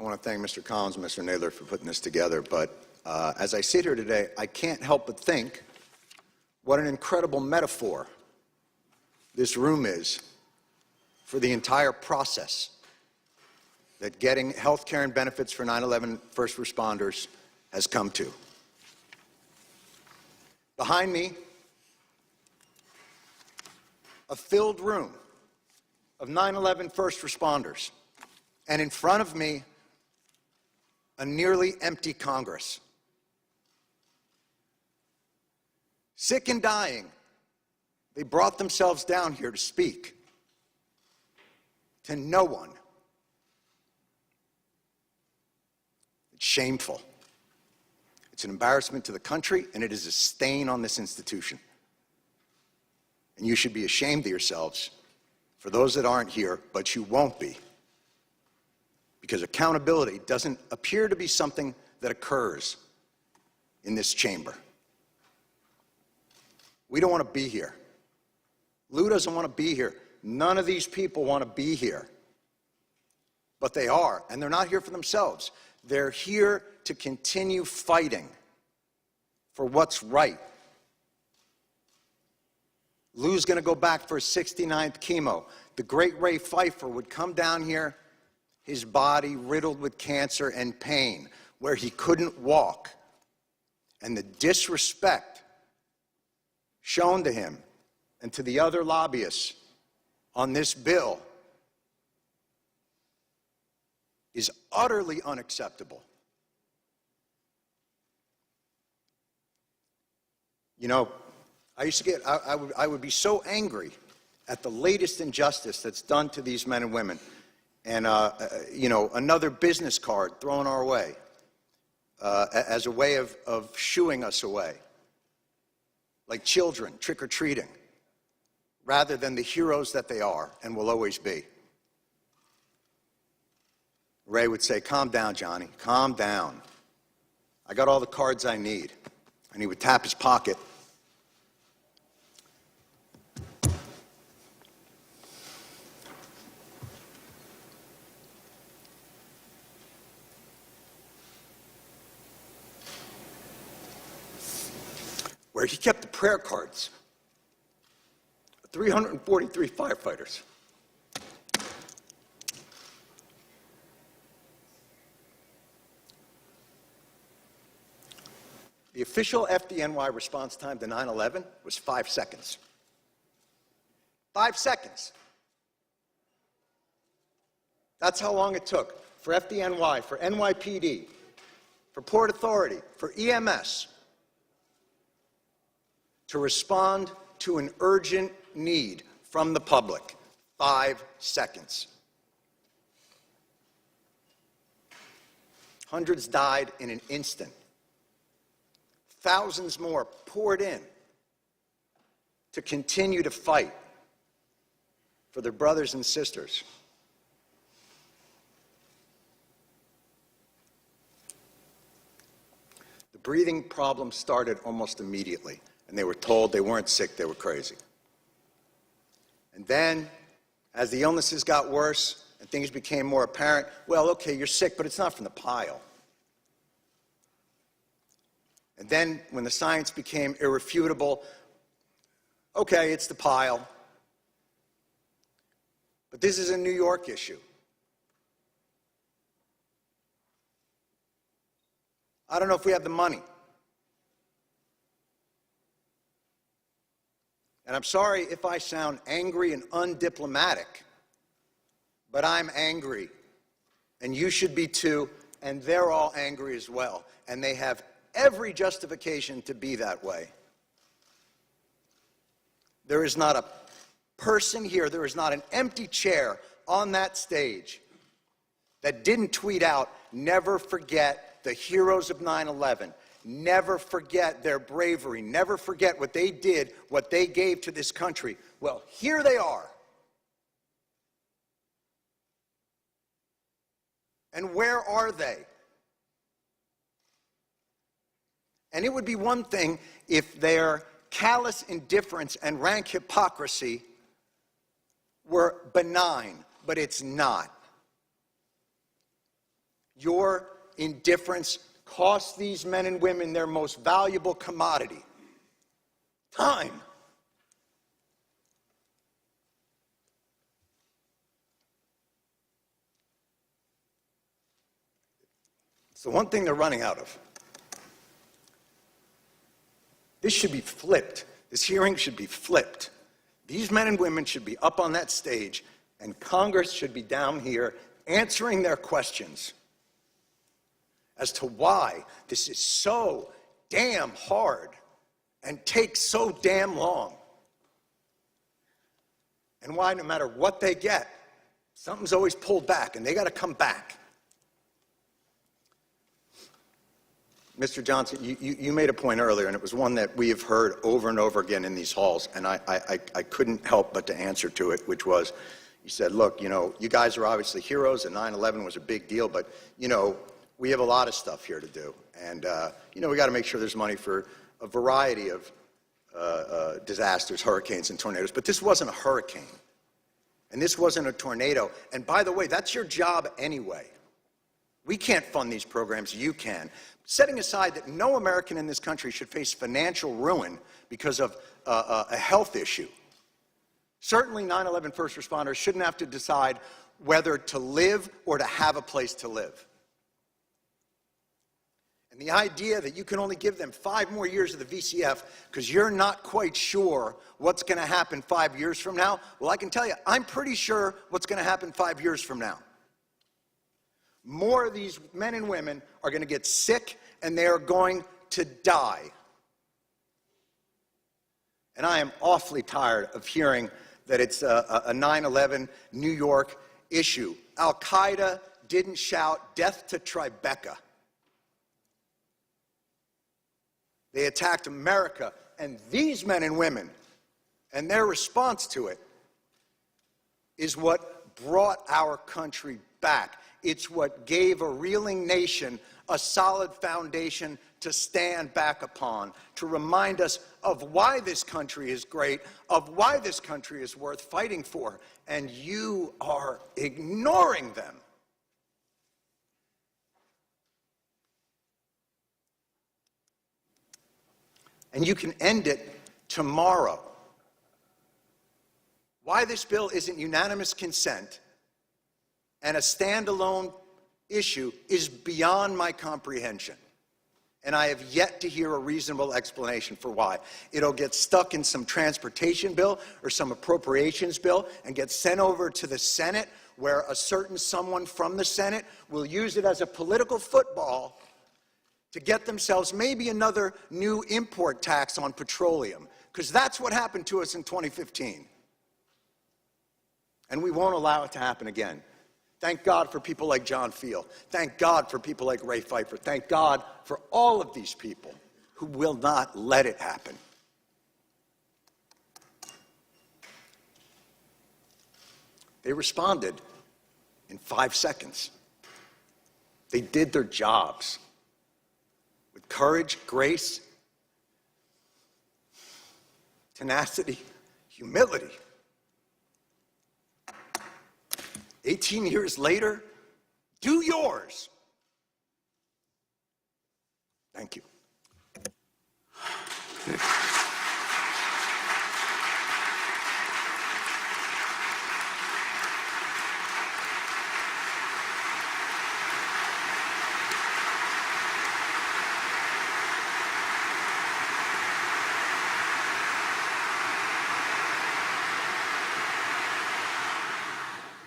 I want to thank Mr. Collins and Mr. Nadler for putting this together, but as I sit here today, I can't help but think what an incredible metaphor this room is for the entire process that getting health care and benefits for 9/11 first responders has come to. Behind me, a filled room of 9/11 first responders, and in front of me, a nearly empty Congress. Sick and dying, they brought themselves down here to speak to no one. It's shameful. It's an embarrassment to the country, and it is a stain on this institution. And you should be ashamed of yourselves for those that aren't here, but you won't be. Because accountability doesn't appear to be something that occurs in this chamber. We don't want to be here. Lou doesn't want to be here. None of these people want to be here. But they are, and they're not here for themselves. They're here to continue fighting for what's right. Lou's going to go back for his 69th chemo. The great Ray Pfeiffer would come down here, his body riddled with cancer and pain, where he couldn't walk. And the disrespect shown to him and to the other lobbyists on this bill is utterly unacceptable. You know, I used to get, I would be so angry at the latest injustice that's done to these men and women. And, you know, another business card thrown our way as a way of shooing us away, like children trick-or-treating, rather than the heroes that they are and will always be. Ray would say, "Calm down, Johnny, calm down. I got all the cards I need." And he would tap his pocket. Where he kept the prayer cards of 343 firefighters. The official FDNY response time to 9/11 was 5 seconds. 5 seconds. That's how long it took for FDNY, for NYPD, for Port Authority, for EMS to respond to an urgent need from the public. 5 seconds. Hundreds died in an instant. Thousands more poured in to continue to fight for their brothers and sisters. The breathing problem started almost immediately, and they were told they weren't sick, they were crazy. And then, as the illnesses got worse and things became more apparent, well, okay, you're sick, but it's not from the pile. And then, when the science became irrefutable, okay, it's the pile. But this is a New York issue. I don't know if we have the money. And I'm sorry if I sound angry and undiplomatic, but I'm angry. And you should be too, and they're all angry as well. And they have every justification to be that way. There is not a person here, there is not an empty chair on that stage that didn't tweet out, "Never forget the heroes of 9/11. Never forget their bravery. Never forget what they did, what they gave to this country." Well, here they are. And where are they? And it would be one thing if their callous indifference and rank hypocrisy were benign, but it's not. Your indifference costs these men and women their most valuable commodity, time. It's the one thing they're running out of. This should be flipped. This hearing should be flipped. These men and women should be up on that stage, and Congress should be down here answering their questions as to why this is so damn hard and takes so damn long. And why, no matter what they get, something's always pulled back, and they got to come back. Mr. Johnson, you made a point earlier, and it was one that we have heard over and over again in these halls, and I couldn't help but to answer to it, which was, you said, look, you know, you guys are obviously heroes, and 9/11 was a big deal, but, you know, we have a lot of stuff here to do. And, you know, we got to make sure there's money for a variety of disasters, hurricanes and tornadoes. But this wasn't a hurricane. And this wasn't a tornado. And by the way, that's your job anyway. We can't fund these programs. You can. Setting aside that no American in this country should face financial ruin because of a health issue. Certainly 9/11 first responders shouldn't have to decide whether to live or to have a place to live. And the idea that you can only give them 5 more years of the VCF because you're not quite sure what's going to happen 5 years from now, well, I can tell you, I'm pretty sure what's going to happen 5 years from now. More of these men and women are going to get sick, and they are going to die. And I am awfully tired of hearing that it's a 9/11 New York issue. Al-Qaeda didn't shout death to Tribeca. They attacked America, and these men and women, and their response to it, is what brought our country back. It's what gave a reeling nation a solid foundation to stand back upon, to remind us of why this country is great, of why this country is worth fighting for, and you are ignoring them. And you can end it tomorrow. Why this bill isn't unanimous consent and a standalone issue is beyond my comprehension. And I have yet to hear a reasonable explanation for why. It'll get stuck in some transportation bill or some appropriations bill and get sent over to the Senate, where a certain someone from the Senate will use it as a political football to get themselves maybe another new import tax on petroleum, because that's what happened to us in 2015. And we won't allow it to happen again. Thank God for people like John Field. Thank God for people like Ray Pfeiffer. Thank God for all of these people who will not let it happen. They responded in 5 seconds. They did their jobs with courage, grace, tenacity, humility. 18 years later, do yours. Thank you.